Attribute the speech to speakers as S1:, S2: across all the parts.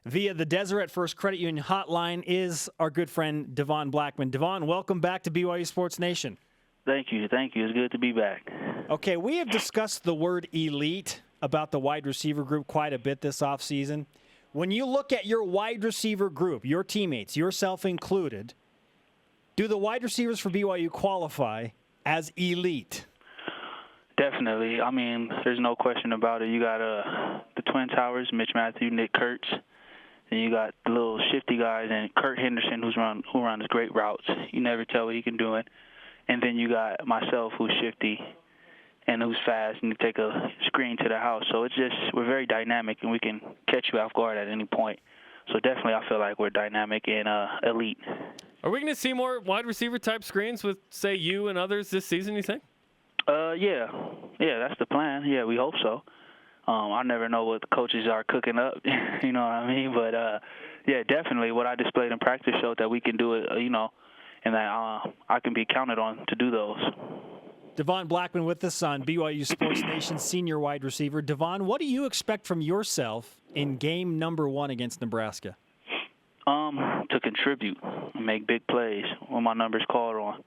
S1: via the Deseret First Credit Union hotline is our good friend Devon Blackmon. Devon, welcome back to BYU Sports Nation.
S2: Thank you. It's good to be back.
S1: Okay, we have discussed the word elite about the wide receiver group quite a bit this offseason. When you look at your wide receiver group, your teammates, yourself included, do the wide receivers for BYU qualify as elite?
S2: Definitely. I mean, there's no question about it. You got the Twin Towers, Mitch Matthews, Nick Kurtz. And you got the little shifty guys and Kurt Henderson who runs great routes. You never tell what he can do it. And then you got myself who's shifty and who's fast and you take a screen to the house. So it's just we're very dynamic and we can catch you off guard at any point. So definitely I feel like we're dynamic and elite.
S3: Are we going to see more wide receiver type screens with, say, you and others this season, you think?
S2: Yeah, that's the plan. Yeah, we hope so. I never know what the coaches are cooking up, you know what I mean? But, yeah, definitely what I displayed in practice showed that we can do it, and that I can be counted on to do those.
S1: Devon Blackmon with us on BYU Sports Nation, senior wide receiver. Devon, what do you expect from yourself in game number 1 against Nebraska?
S2: To contribute and make big plays when my number's called on.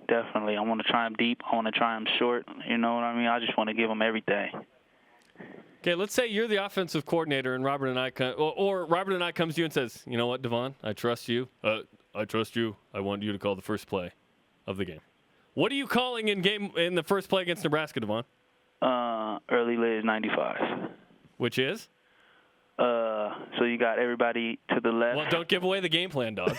S2: Definitely. I want to try them deep. I want to try them short. You know what I mean? I just want to give them everything.
S3: Okay, let's say you're the offensive coordinator and Robert and I or Robert and I comes to you and says, you know what, Devon, I trust you. I trust you. I want you to call the first play of the game. What are you calling in the first play against Nebraska, Devon?
S2: Early Liz 95.
S3: Which is?
S2: So you got everybody to the left.
S3: Well, don't give away the game plan, dog.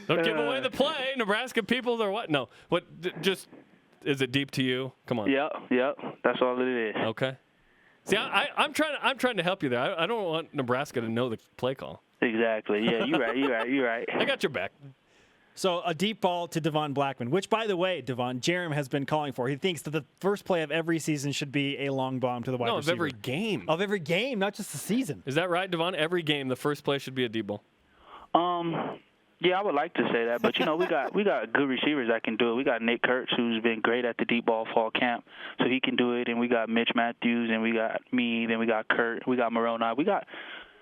S3: Don't give away the play. Nebraska people are what? No. What? Just is it deep to you? Come on.
S2: Yep. That's all it is.
S3: Okay. See, I'm trying to help you there. I don't want Nebraska to know the play call.
S2: Exactly. Yeah, you're right.
S3: I got your back.
S1: So a deep ball to Devon Blackmon, which, by the way, Devon, Jerem has been calling for. He thinks that the first play of every season should be a long bomb to the wide receiver.
S3: No, of every game.
S1: Of every game, not just the season.
S3: Is that right, Devon? Every game, the first play should be a deep ball.
S2: Yeah, I would like to say that, but we got good receivers that can do it. We got Nick Kurtz, who's been great at the deep ball fall camp, so he can do it. And we got Mitch Matthews, and we got me, then we got Kurt, we got Moroni. We got,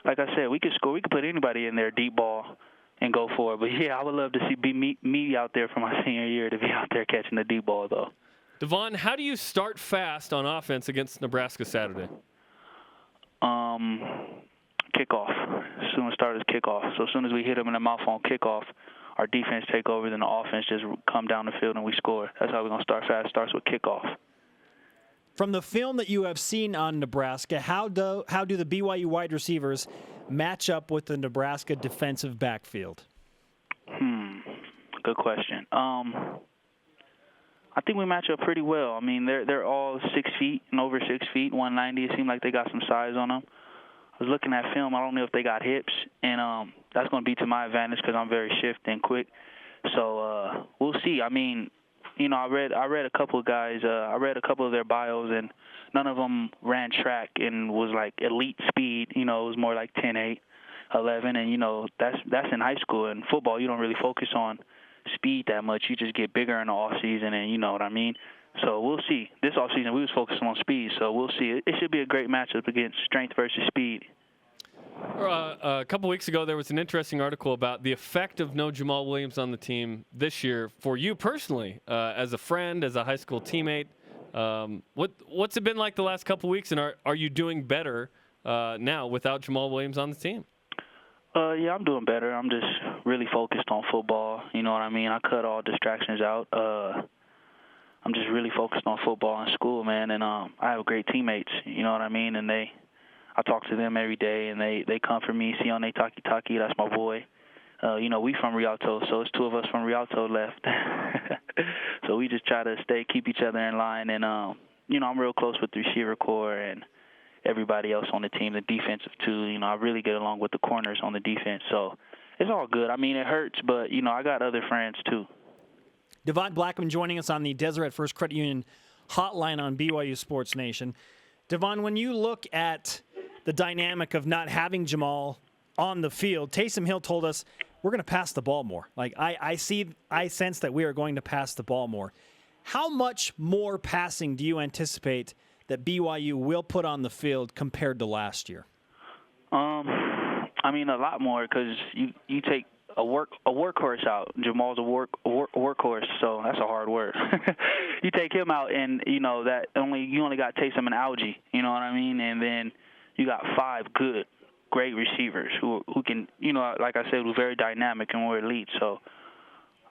S2: like I said, we could score. We could put anybody in there deep ball and go for it. But yeah, I would love to see me out there for my senior year to be out there catching the deep ball though.
S3: Devon, how do you start fast on offense against Nebraska Saturday?
S2: Kickoff. As soon as start is kickoff. So as soon as we hit them in the mouth on kickoff, our defense take over, then the offense just come down the field and we score. That's how we're going to start fast. Starts with kickoff.
S1: From the film that you have seen on Nebraska, how do the BYU wide receivers match up with the Nebraska defensive backfield?
S2: Good question. I think we match up pretty well. I mean, they're all 6 feet and over 6 feet, 190. It seemed like they got some size on them. I was looking at film. I don't know if they got hips, and that's going to be to my advantage because I'm very shifty and quick. So we'll see. I mean, I read a couple of guys. I read a couple of their bios, and none of them ran track and was like elite speed. It was more like 10.8, 11, and that's in high school. In football, you don't really focus on speed that much. You just get bigger in the off season, and you know what I mean. So we'll see. This offseason, we was focusing on speed, so we'll see. It should be a great matchup against strength versus speed.
S3: A couple weeks ago, there was an interesting article about the effect of no Jamal Williams on the team this year for you personally, as a friend, as a high school teammate. What's it been like the last couple weeks, and are you doing better now without Jamal Williams on the team?
S2: Yeah, I'm doing better. I'm just really focused on football. You know what I mean? I cut all distractions out. I'm just really focused on football and school, man, and I have great teammates, you know what I mean, and I talk to them every day, and they come for me. Sione Taki, that's my boy. We from Rialto, so it's 2 of us from Rialto left. So we just try to keep each other in line, and, I'm real close with the receiver core and everybody else on the team, the defensive too. I really get along with the corners on the defense, so it's all good. I mean, it hurts, but, I got other friends too.
S1: Devon Blackmon joining us on the Deseret First Credit Union hotline on BYU Sports Nation. Devon, when you look at the dynamic of not having Jamal on the field, Taysom Hill told us we're going to pass the ball more. Like I sense that we are going to pass the ball more. How much more passing do you anticipate that BYU will put on the field compared to last year?
S2: I mean, a lot more because you take a workhorse out. Jamal's a workhorse, so that's a hard word. You take him out, and you only got Taysom and Algie. You know what I mean? And then you got 5 great receivers who can, like I said, were very dynamic and were elite. So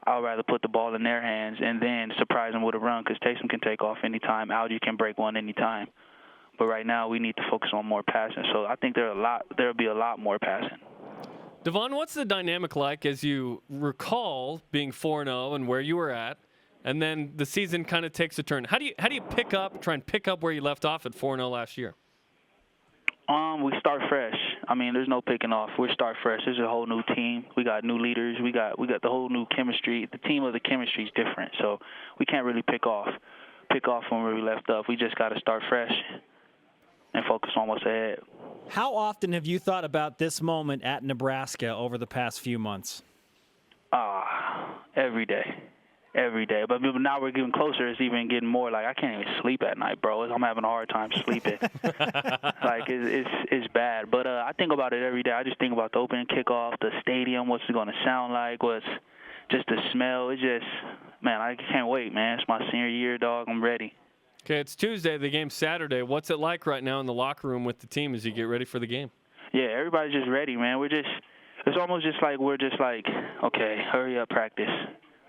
S2: I'd rather put the ball in their hands and then surprise them with a run because Taysom can take off anytime. Algie can break one anytime. But right now we need to focus on more passing. So I think there'll be a lot more passing.
S3: Devon, what's the dynamic like as you recall being 4-0 and where you were at, and then the season kind of takes a turn? How do you try and pick up where you left off at 4-0 last year?
S2: We start fresh. I mean, there's no picking off. We start fresh. There's a whole new team. We got new leaders. We got the whole new chemistry. The team of the chemistry is different, so we can't really pick off from where we left off. We just got to start fresh and focus on what's ahead.
S1: How often have you thought about this moment at Nebraska over the past few months?
S2: Every day. But now we're getting closer. It's even getting more like I can't even sleep at night, bro. I'm having a hard time sleeping. Like it's bad. But I think about it every day. I just think about the opening kickoff, the stadium, what's it going to sound like, what's just the smell. It's just, man, I can't wait, man. It's my senior year, dog. I'm ready.
S3: Okay, it's Tuesday. The game's Saturday. What's it like right now in the locker room with the team as you get ready for the game?
S2: Yeah, everybody's just ready, man. It's almost just like we're just like, okay, hurry up, practice.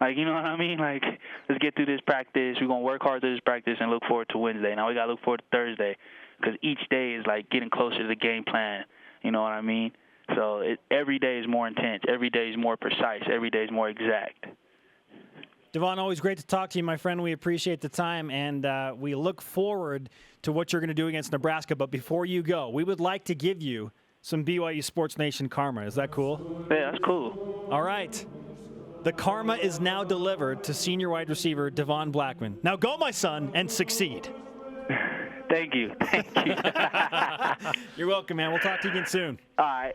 S2: Like, you know what I mean? Like, let's get through this practice. We're going to work hard through this practice and look forward to Wednesday. Now we got to look forward to Thursday because each day is like getting closer to the game plan. You know what I mean? So every day is more intense. Every day is more precise. Every day is more exact.
S1: Devon, always great to talk to you, my friend. We appreciate the time, and we look forward to what you're going to do against Nebraska. But before you go, we would like to give you some BYU Sports Nation karma. Is that cool?
S2: Yeah, that's cool.
S1: All right. The karma is now delivered to senior wide receiver Devon Blackmon. Now go, my son, and succeed.
S2: Thank you.
S1: You're welcome, man. We'll talk to you again soon.
S2: All right.